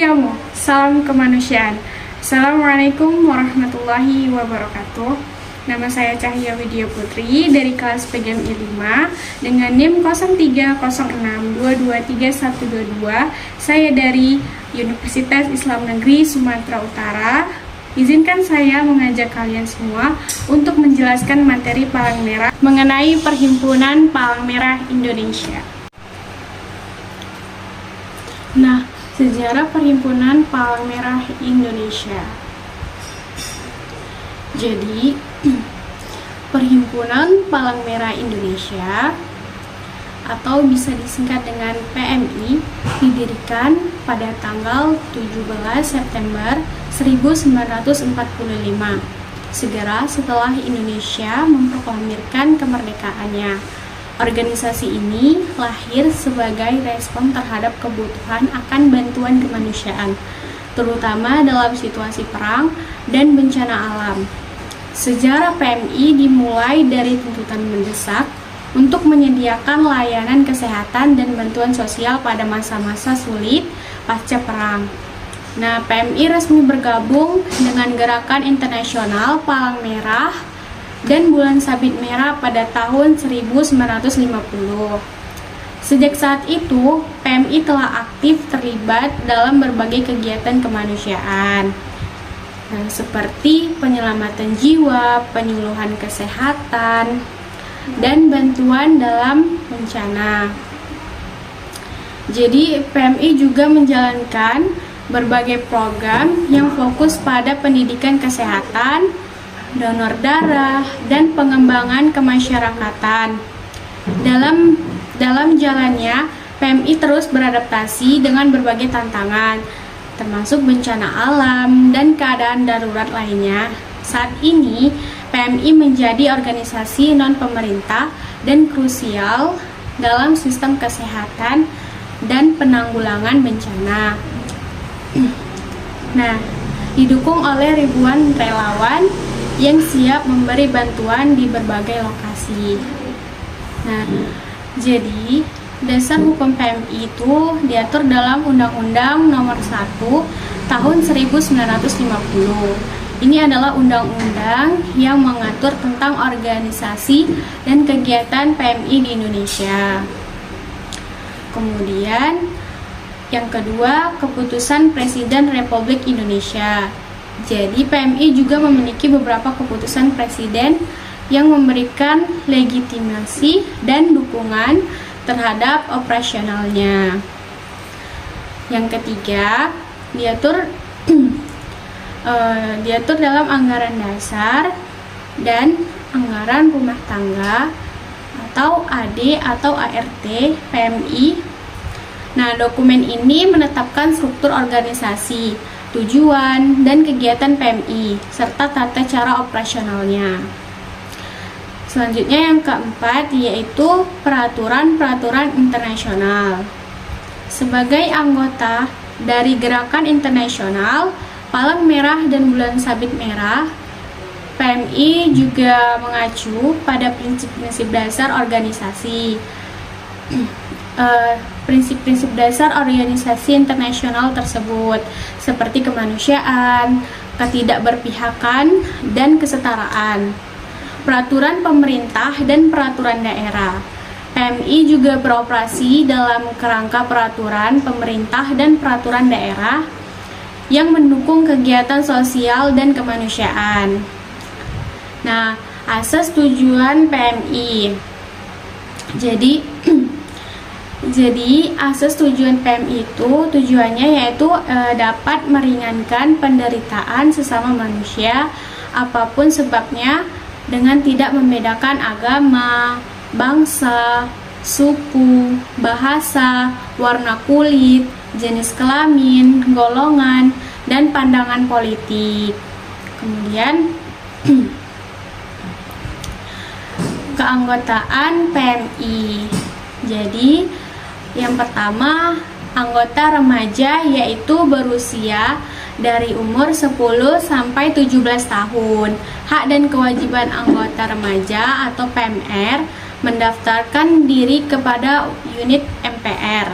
Setiamu, salam kemanusiaan. Assalamualaikum warahmatullahi wabarakatuh. Nama saya Cahya Widya Putri dari kelas PGMI 5 dengan NIM 0306223122. Saya dari Universitas Islam Negeri Sumatera Utara. Izinkan saya mengajak kalian semua untuk menjelaskan materi Palang Merah mengenai Perhimpunan Palang Merah Indonesia. Nah, sejarah Perhimpunan Palang Merah Indonesia. Jadi, Perhimpunan Palang Merah Indonesia atau bisa disingkat dengan PMI didirikan pada tanggal 17 September 1945, segera setelah Indonesia memproklamirkan kemerdekaannya. Organisasi ini lahir sebagai respon terhadap kebutuhan akan bantuan kemanusiaan, terutama dalam situasi perang dan bencana alam. Sejarah PMI dimulai dari tuntutan mendesak untuk menyediakan layanan kesehatan dan bantuan sosial pada masa-masa sulit pasca perang. Nah, PMI resmi bergabung dengan Gerakan Internasional Palang Merah dan Bulan Sabit Merah pada tahun 1950. Sejak saat itu, PMI telah aktif terlibat dalam berbagai kegiatan kemanusiaan, seperti penyelamatan jiwa, penyuluhan kesehatan, dan bantuan dalam bencana. Jadi, PMI juga menjalankan berbagai program yang fokus pada pendidikan kesehatan, donor darah, dan pengembangan kemasyarakatan. Dalam jalannya, PMI terus beradaptasi dengan berbagai tantangan, termasuk bencana alam dan keadaan darurat lainnya. Saat ini, PMI menjadi organisasi non-pemerintah dan krusial dalam sistem kesehatan dan penanggulangan bencana. Nah, didukung oleh ribuan relawan yang siap memberi bantuan di berbagai lokasi. Nah, jadi dasar hukum PMI itu diatur dalam Undang-Undang Nomor 1 Tahun 1950. Ini adalah undang-undang yang mengatur tentang organisasi dan kegiatan PMI di Indonesia. Kemudian yang kedua, Keputusan Presiden Republik Indonesia. Jadi PMI juga memiliki beberapa keputusan presiden yang memberikan legitimasi dan dukungan terhadap operasionalnya. Yang ketiga, diatur dalam anggaran dasar dan anggaran rumah tangga atau AD atau ART PMI. Nah, dokumen ini menetapkan struktur organisasi, tujuan, dan kegiatan PMI, serta tata cara operasionalnya. Selanjutnya yang keempat, yaitu peraturan-peraturan internasional. Sebagai anggota dari Gerakan Internasional Palang Merah dan Bulan Sabit Merah, PMI juga mengacu pada prinsip-prinsip dasar organisasi. Prinsip-prinsip dasar organisasi internasional tersebut seperti kemanusiaan, ketidakberpihakan, dan kesetaraan, peraturan pemerintah dan peraturan daerah. PMI juga beroperasi dalam kerangka peraturan pemerintah dan peraturan daerah yang mendukung kegiatan sosial dan kemanusiaan. Nah, asas tujuan PMI. Jadi asas tujuan PMI itu tujuannya yaitu dapat meringankan penderitaan sesama manusia apapun sebabnya dengan tidak membedakan agama, bangsa, suku, bahasa, warna kulit, jenis kelamin, golongan, dan pandangan politik. Kemudian keanggotaan PMI. Jadi yang pertama, anggota remaja yaitu berusia dari umur 10 sampai 17 tahun. Hak dan kewajiban anggota remaja atau PMR mendaftarkan diri kepada unit MPR.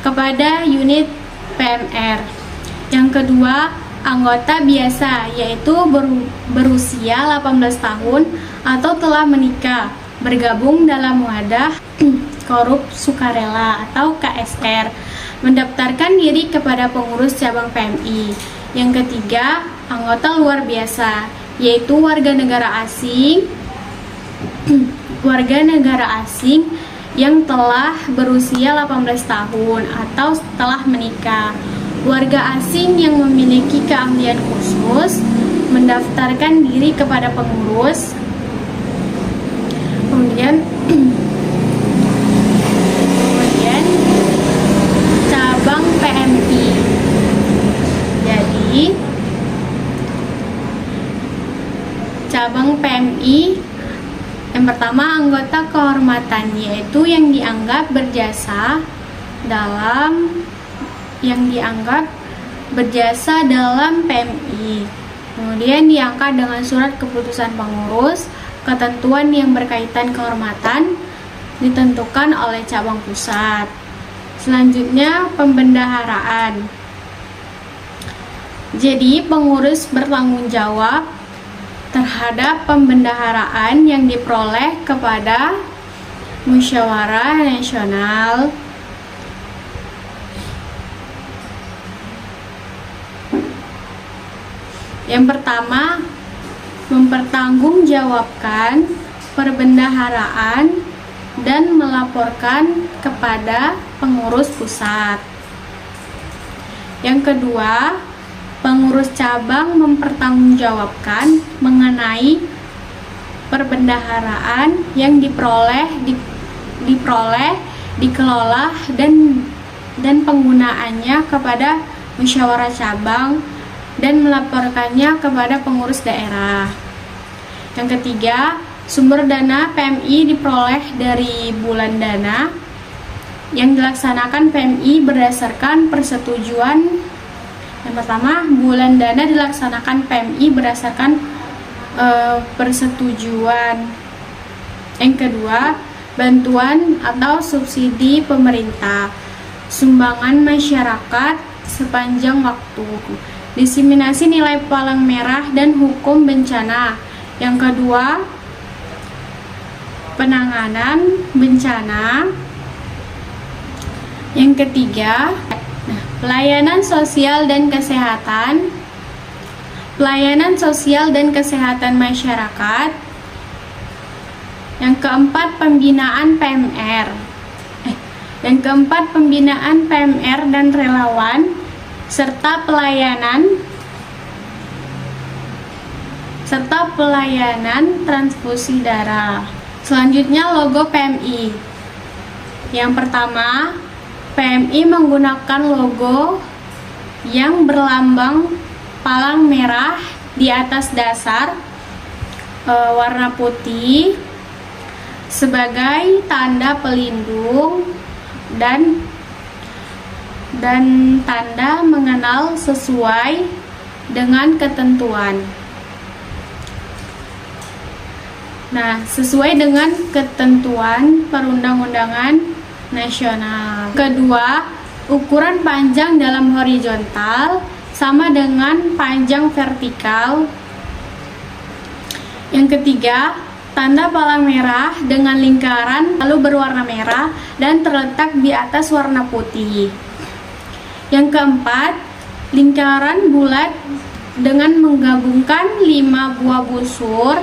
Kepada unit PMR. Yang kedua, anggota biasa, yaitu berusia 18 tahun atau telah menikah, bergabung dalam wadah korup sukarela atau KSR, mendaftarkan diri kepada pengurus cabang PMI. Yang ketiga, anggota luar biasa, yaitu warga negara asing yang telah berusia 18 tahun atau telah menikah. Warga asing yang memiliki keahlian khusus mendaftarkan diri kepada pengurus. Kemudian cabang PMI. Jadi cabang PMI yang pertama, anggota kehormatan, yaitu yang dianggap berjasa dalam PMI. Kemudian diangkat dengan surat keputusan pengurus. Ketentuan yang berkaitan kehormatan ditentukan oleh cabang pusat. Selanjutnya, pembendaharaan. Jadi, pengurus bertanggung jawab terhadap pembendaharaan yang diperoleh kepada musyawarah nasional. Yang pertama, mempertanggungjawabkan perbendaharaan dan melaporkan kepada pengurus pusat. Yang kedua, pengurus cabang mempertanggungjawabkan mengenai perbendaharaan yang diperoleh, dikelola dan penggunaannya kepada musyawarah cabang dan melaporkannya kepada pengurus daerah. Yang ketiga, sumber dana PMI diperoleh dari bulan dana yang dilaksanakan PMI berdasarkan persetujuan. Yang pertama, bulan dana dilaksanakan PMI berdasarkan persetujuan. Yang kedua, bantuan atau subsidi pemerintah, sumbangan masyarakat sepanjang waktu, diseminasi nilai palang merah dan hukum bencana. Yang kedua, penanganan bencana. Yang ketiga, pelayanan sosial dan kesehatan. Pelayanan sosial dan kesehatan masyarakat. Yang keempat, pembinaan PMR. Yang keempat, pembinaan PMR dan relawan serta pelayanan transfusi darah. Selanjutnya, logo PMI. Yang pertama, PMI menggunakan logo yang berlambang palang merah di atas dasar warna putih sebagai tanda pelindung dan tanda mengenal sesuai dengan ketentuan. Nah, sesuai dengan ketentuan perundang-undangan nasional. Kedua, ukuran panjang dalam horizontal sama dengan panjang vertikal. Yang ketiga, tanda palang merah dengan lingkaran lalu berwarna merah dan terletak di atas warna putih. Yang keempat, lingkaran bulat dengan menggabungkan 5 buah busur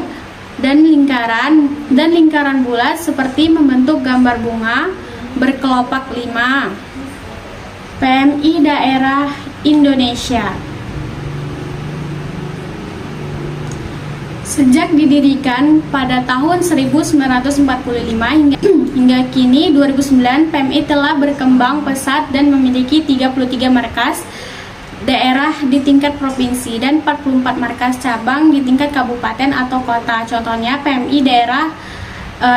dan lingkaran bulat seperti membentuk gambar bunga berkelopak 5. PMI daerah Indonesia. Sejak didirikan pada tahun 1945 hingga kini 2009, PMI telah berkembang pesat dan memiliki 33 markas daerah di tingkat provinsi dan 44 markas cabang di tingkat kabupaten atau kota. Contohnya, PMI daerah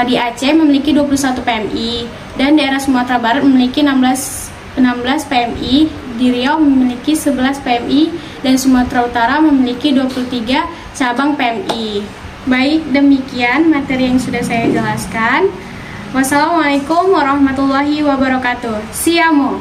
di Aceh memiliki 21 PMI dan daerah Sumatera Barat memiliki 16 PMI, di Riau memiliki 11 PMI dan Sumatera Utara memiliki 23 cabang PMI. Baik, demikian materi yang sudah saya jelaskan. Wassalamualaikum warahmatullahi wabarakatuh. Siamo.